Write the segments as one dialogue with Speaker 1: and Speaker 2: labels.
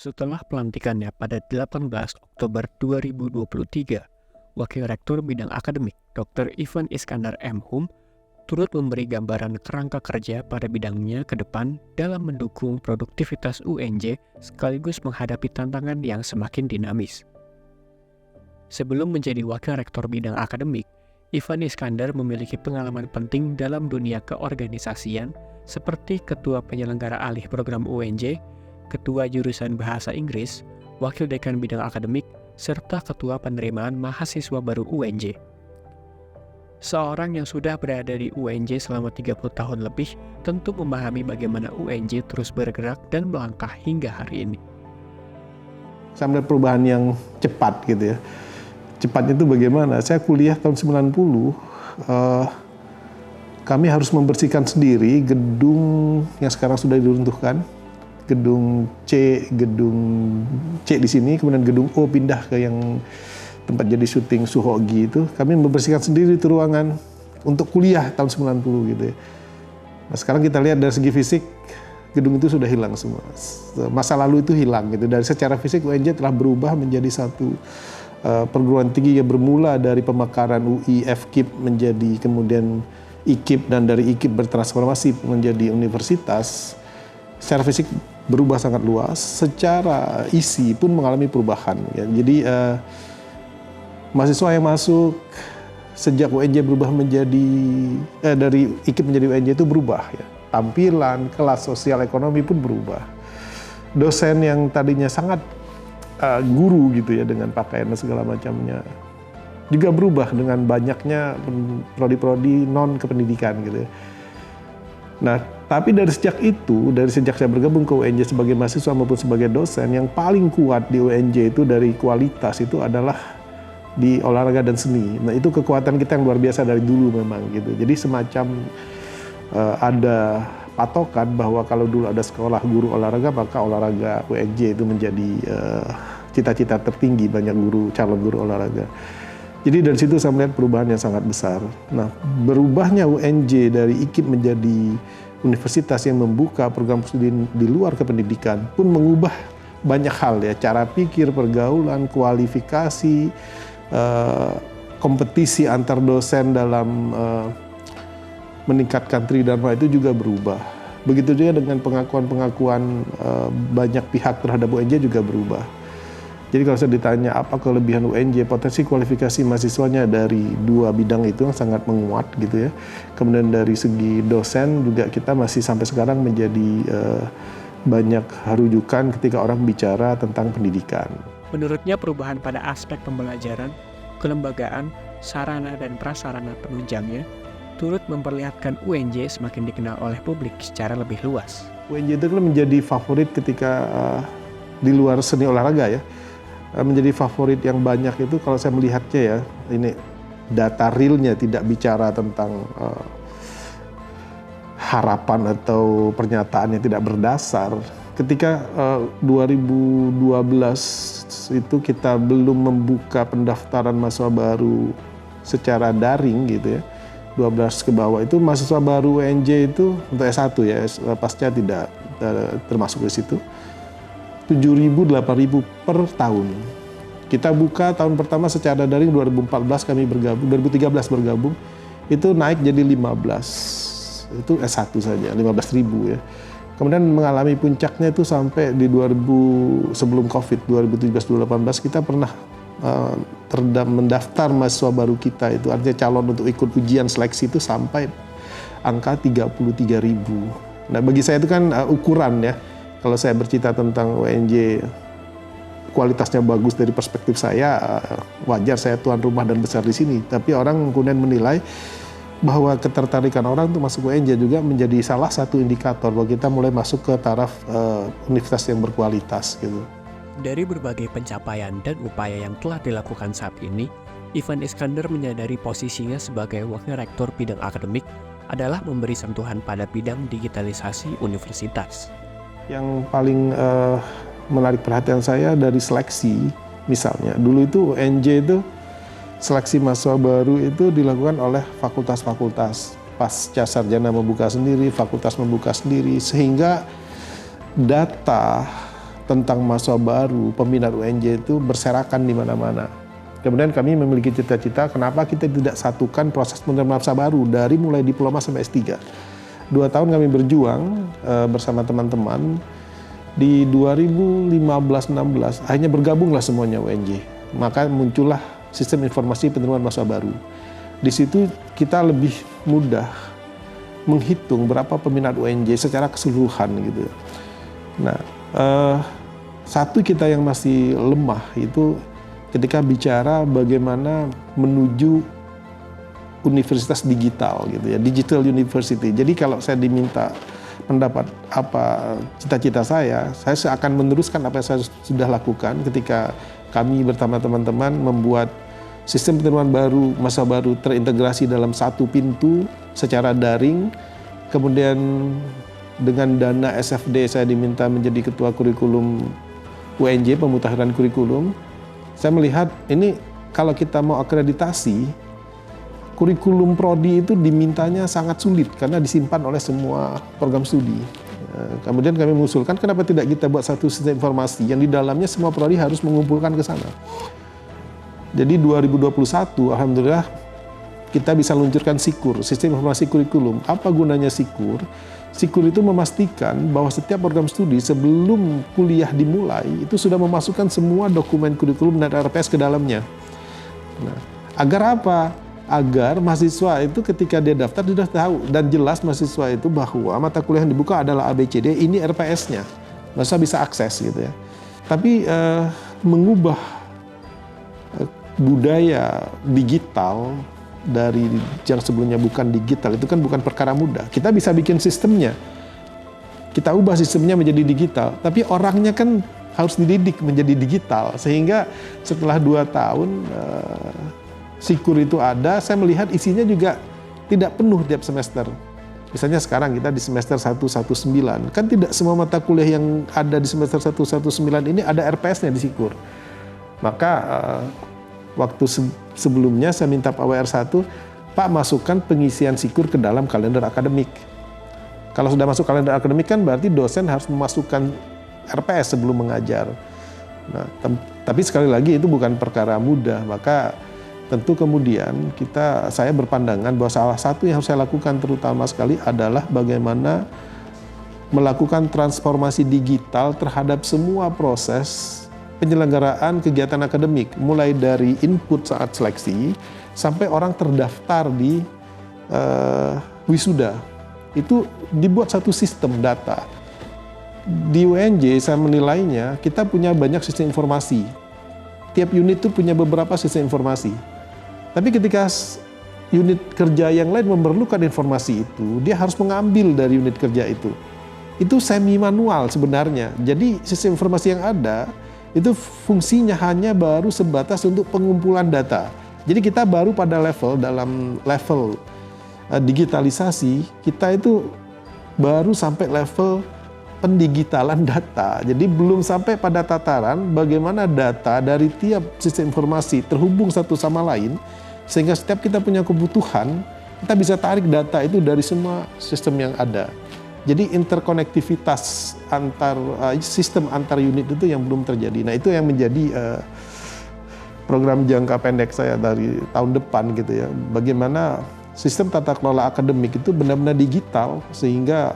Speaker 1: Setelah pelantikannya pada 18 Oktober 2023, Wakil Rektor Bidang Akademik Dr. Ivan Iskandar M.Hum turut memberi gambaran kerangka kerja pada bidangnya ke depan dalam mendukung produktivitas UNJ sekaligus menghadapi tantangan yang semakin dinamis. Sebelum menjadi Wakil Rektor Bidang Akademik, Ivan Iskandar memiliki pengalaman penting dalam dunia keorganisasian seperti Ketua Penyelenggara Alih Program UNJ, Ketua Jurusan Bahasa Inggris, Wakil Dekan Bidang Akademik, serta Ketua Penerimaan Mahasiswa Baru UNJ. Seorang yang sudah berada di UNJ selama 30 tahun lebih tentu memahami bagaimana UNJ terus bergerak dan melangkah hingga hari ini.
Speaker 2: Saya melihat perubahan yang cepat gitu ya. Cepatnya itu bagaimana? Saya kuliah tahun 90, kami harus membersihkan sendiri gedung yang sekarang sudah diruntuhkan. Gedung C di sini, kemudian gedung O pindah ke yang tempat jadi syuting Suhogi itu. Kami membersihkan sendiri itu ruangan untuk kuliah tahun 90 gitu ya. Nah, sekarang kita lihat dari segi fisik, gedung itu sudah hilang semua. Masa lalu itu hilang gitu. Dari secara fisik UNJ telah berubah menjadi satu perguruan tinggi yang bermula dari pemekaran UI, FKIP menjadi kemudian IKIP, dan dari IKIP bertransformasi menjadi universitas. Secara fisik berubah sangat luas, secara isi pun mengalami perubahan. Ya. Jadi mahasiswa yang masuk sejak UNJ berubah menjadi dari IKIP menjadi UNJ itu berubah. Ya. Tampilan, kelas sosial ekonomi pun berubah. Dosen yang tadinya sangat guru gitu ya dengan pakaian dan segala macamnya juga berubah dengan banyaknya prodi-prodi non kependidikan gitu ya. Nah, tapi dari sejak saya bergabung ke UNJ sebagai mahasiswa maupun sebagai dosen, yang paling kuat di UNJ itu dari kualitas itu adalah di olahraga dan seni. Nah, itu kekuatan kita yang luar biasa dari dulu memang gitu. Jadi semacam ada patokan bahwa kalau dulu ada sekolah guru olahraga, maka olahraga UNJ itu menjadi cita-cita tertinggi banyak calon guru olahraga. Jadi dari situ saya melihat perubahan yang sangat besar. Nah, berubahnya UNJ dari IKIP menjadi universitas yang membuka program studi di luar kependidikan pun mengubah banyak hal ya, cara pikir, pergaulan, kualifikasi, kompetisi antar dosen dalam meningkatkan tridharma itu juga berubah. Begitu juga dengan pengakuan-pengakuan banyak pihak terhadap UNJ juga berubah. Jadi kalau saya ditanya apa kelebihan UNJ, potensi kualifikasi mahasiswanya dari dua bidang itu yang sangat menguat gitu ya. Kemudian dari segi dosen juga kita masih sampai sekarang menjadi banyak rujukan ketika orang bicara tentang pendidikan.
Speaker 1: Menurutnya perubahan pada aspek pembelajaran, kelembagaan, sarana dan prasarana penunjangnya turut memperlihatkan UNJ semakin dikenal oleh publik secara lebih luas.
Speaker 2: UNJ itu kan menjadi favorit ketika di luar seni olahraga ya. Menjadi favorit yang banyak itu kalau saya melihatnya ya, ini data realnya, tidak bicara tentang harapan atau pernyataan yang tidak berdasar. Ketika 2012 itu kita belum membuka pendaftaran mahasiswa baru secara daring gitu ya, 12 ke bawah itu mahasiswa baru UNJ itu untuk S1 ya, pasca tidak termasuk di situ. 7.000, 8.000 per tahun. Kita buka tahun pertama secara daring 2014 kami bergabung, 2013 bergabung, itu naik jadi 15. Itu S1 saja, 15.000 ya. Kemudian mengalami puncaknya itu sampai di sebelum Covid, 2017-2018 kita pernah mendaftar mahasiswa baru kita itu, artinya calon untuk ikut ujian seleksi itu sampai angka 33.000. Nah, bagi saya itu kan ukuran ya. Kalau saya bercerita tentang UNJ, kualitasnya bagus dari perspektif saya, wajar saya tuan rumah dan besar di sini. Tapi orang kemudian menilai bahwa ketertarikan orang untuk masuk UNJ juga menjadi salah satu indikator bahwa kita mulai masuk ke taraf universitas yang berkualitas gitu.
Speaker 1: Dari berbagai pencapaian dan upaya yang telah dilakukan saat ini, Ivan Iskandar menyadari posisinya sebagai Wakil Rektor Bidang Akademik adalah memberi sentuhan pada bidang digitalisasi universitas.
Speaker 2: Yang paling menarik perhatian saya dari seleksi, misalnya dulu itu UNJ itu seleksi mahasiswa baru itu dilakukan oleh fakultas-fakultas, pasca sarjana membuka sendiri, fakultas membuka sendiri, sehingga data tentang mahasiswa baru, peminat UNJ itu berserakan di mana-mana. Kemudian kami memiliki cita-cita kenapa kita tidak satukan proses penerimaan mahasiswa baru dari mulai diploma sampai S3. 2 tahun kami berjuang bersama teman-teman. Di 2015-16 akhirnya bergabunglah semuanya UNJ. Maka muncullah sistem informasi penerimaan mahasiswa baru. Di situ kita lebih mudah menghitung berapa peminat UNJ secara keseluruhan gitu. Nah, satu kita yang masih lemah itu ketika bicara bagaimana menuju universitas digital gitu ya, digital university. Jadi kalau saya diminta pendapat apa cita-cita saya akan meneruskan apa yang saya sudah lakukan ketika kami bersama teman-teman membuat sistem penerimaan baru, masa baru terintegrasi dalam satu pintu secara daring. Kemudian dengan dana SFD saya diminta menjadi ketua kurikulum UNJ, pemutakhiran kurikulum. Saya melihat ini kalau kita mau akreditasi, kurikulum prodi itu dimintanya sangat sulit karena disimpan oleh semua program studi. Kemudian kami mengusulkan kenapa tidak kita buat satu sistem informasi yang di dalamnya semua prodi harus mengumpulkan ke sana. Jadi 2021 alhamdulillah kita bisa luncurkan SIKUR, sistem informasi kurikulum. Apa gunanya SIKUR? SIKUR itu memastikan bahwa setiap program studi sebelum kuliah dimulai itu sudah memasukkan semua dokumen kurikulum dan RPS ke dalamnya. Nah, agar apa? Agar mahasiswa itu ketika dia daftar sudah tahu dan jelas mahasiswa itu bahwa mata kuliah yang dibuka adalah ABCD, ini RPS-nya. Mahasiswa bisa akses gitu ya. Tapi mengubah budaya digital dari yang sebelumnya bukan digital itu kan bukan perkara mudah. Kita bisa bikin sistemnya, kita ubah sistemnya menjadi digital, tapi orangnya kan harus dididik menjadi digital. Sehingga setelah 2 tahun SIKUR itu ada, saya melihat isinya juga tidak penuh tiap semester. Misalnya sekarang kita di semester 119, kan tidak semua mata kuliah yang ada di semester 119 ini ada RPS-nya di SIKUR. Maka waktu sebelumnya saya minta Pak WR1, Pak masukkan pengisian SIKUR ke dalam kalender akademik. Kalau sudah masuk kalender akademik kan berarti dosen harus memasukkan RPS sebelum mengajar. Nah, tapi sekali lagi itu bukan perkara mudah, maka tentu kemudian saya berpandangan bahwa salah satu yang harus saya lakukan terutama sekali adalah bagaimana melakukan transformasi digital terhadap semua proses penyelenggaraan kegiatan akademik, mulai dari input saat seleksi sampai orang terdaftar di wisuda. Itu dibuat satu sistem data. Di UNJ saya menilainya kita punya banyak sistem informasi. Tiap unit itu punya beberapa sistem informasi. Tapi ketika unit kerja yang lain memerlukan informasi itu, dia harus mengambil dari unit kerja itu. Itu semi manual sebenarnya. Jadi sistem informasi yang ada itu fungsinya hanya baru sebatas untuk pengumpulan data. Jadi kita baru pada dalam level digitalisasi, kita itu baru sampai level pendigitalan data. Jadi belum sampai pada tataran bagaimana data dari tiap sistem informasi terhubung satu sama lain, sehingga setiap kita punya kebutuhan, kita bisa tarik data itu dari semua sistem yang ada. Jadi interkonektivitas sistem antar unit itu yang belum terjadi. Nah itu yang menjadi program jangka pendek saya dari tahun depan gitu ya. Bagaimana sistem tata kelola akademik itu benar-benar digital sehingga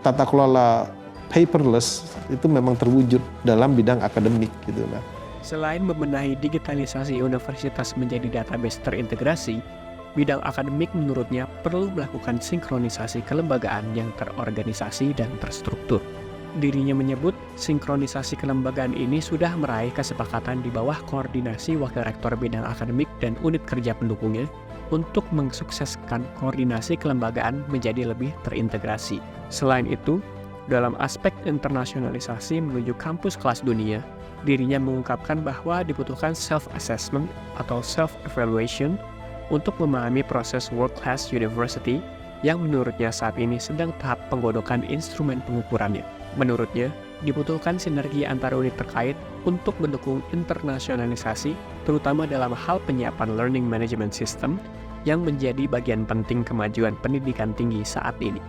Speaker 2: tata kelola paperless itu memang terwujud dalam bidang akademik gitu. Nah,
Speaker 1: selain membenahi digitalisasi universitas menjadi database terintegrasi, bidang akademik menurutnya perlu melakukan sinkronisasi kelembagaan yang terorganisasi dan terstruktur. Dirinya menyebut sinkronisasi kelembagaan ini sudah meraih kesepakatan di bawah koordinasi Wakil Rektor Bidang Akademik dan unit kerja pendukungnya untuk mensukseskan koordinasi kelembagaan menjadi lebih terintegrasi. Selain itu, dalam aspek internasionalisasi menuju kampus kelas dunia, dirinya mengungkapkan bahwa dibutuhkan self-assessment atau self-evaluation untuk memahami proses world-class university yang menurutnya saat ini sedang tahap penggodokan instrumen pengukurannya. Menurutnya, dibutuhkan sinergi antar unit terkait untuk mendukung internasionalisasi, terutama dalam hal penyiapan learning management system yang menjadi bagian penting kemajuan pendidikan tinggi saat ini.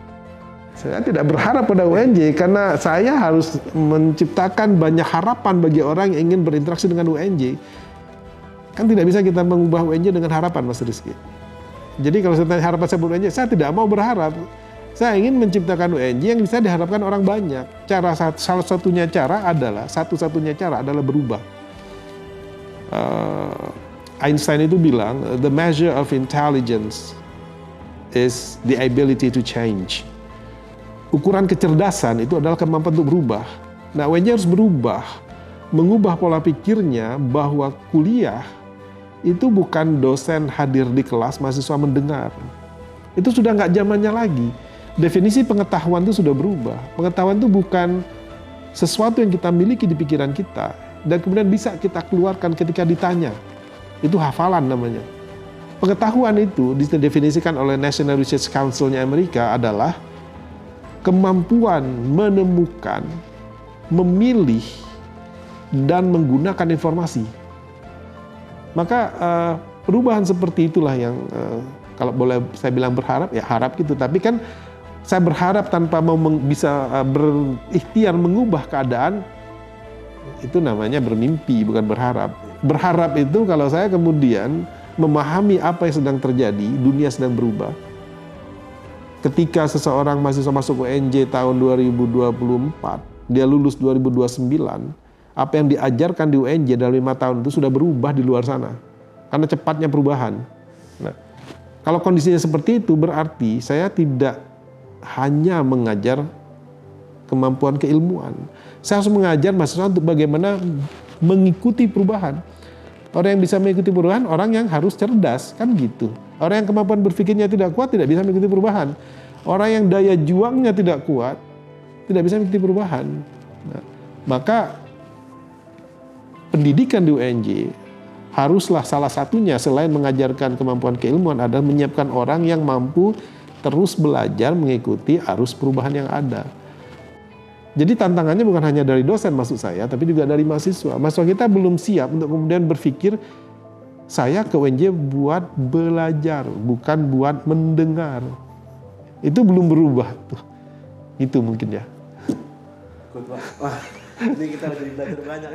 Speaker 2: Saya tidak berharap pada UNJ karena saya harus menciptakan banyak harapan bagi orang yang ingin berinteraksi dengan UNJ. Kan tidak bisa kita mengubah UNJ dengan harapan, Mas Rizky. Jadi kalau saya tanya harapan saya buat UNJ, saya tidak mau berharap. Saya ingin menciptakan UNJ yang bisa diharapkan orang banyak. Satu-satunya cara adalah berubah. Einstein itu bilang, the measure of intelligence is the ability to change. Ukuran kecerdasan itu adalah kemampuan untuk berubah. Nah, UNJ harus berubah, mengubah pola pikirnya bahwa kuliah itu bukan dosen hadir di kelas, mahasiswa mendengar. Itu sudah nggak zamannya lagi. Definisi pengetahuan itu sudah berubah. Pengetahuan itu bukan sesuatu yang kita miliki di pikiran kita dan kemudian bisa kita keluarkan ketika ditanya. Itu hafalan namanya. Pengetahuan itu didefinisikan oleh National Research Council-nya Amerika adalah kemampuan menemukan, memilih, dan menggunakan informasi. Maka perubahan seperti itulah yang kalau boleh saya bilang berharap, ya harap gitu. Tapi kan saya berharap tanpa mau bisa berikhtiar mengubah keadaan, itu namanya bermimpi, bukan berharap. Berharap itu kalau saya kemudian memahami apa yang sedang terjadi, dunia sedang berubah. Ketika seseorang mahasiswa masuk UNJ tahun 2024, dia lulus 2029, apa yang diajarkan di UNJ dalam 5 tahun itu sudah berubah di luar sana. Karena cepatnya perubahan. Nah, kalau kondisinya seperti itu berarti saya tidak hanya mengajar kemampuan keilmuan. Saya harus mengajar mahasiswa untuk bagaimana mengikuti perubahan. Orang yang bisa mengikuti perubahan, orang yang harus cerdas, kan gitu. Orang yang kemampuan berpikirnya tidak kuat, tidak bisa mengikuti perubahan. Orang yang daya juangnya tidak kuat, tidak bisa mengikuti perubahan. Nah, maka pendidikan di UNJ haruslah salah satunya selain mengajarkan kemampuan keilmuan adalah menyiapkan orang yang mampu terus belajar mengikuti arus perubahan yang ada. Jadi tantangannya bukan hanya dari dosen maksud saya, tapi juga dari mahasiswa. Mahasiswa kita belum siap untuk kemudian berpikir, saya ke UNJ buat belajar, bukan buat mendengar. Itu belum berubah tuh. Itu mungkin ya.
Speaker 3: Wah, ini kita udah belajar banyak.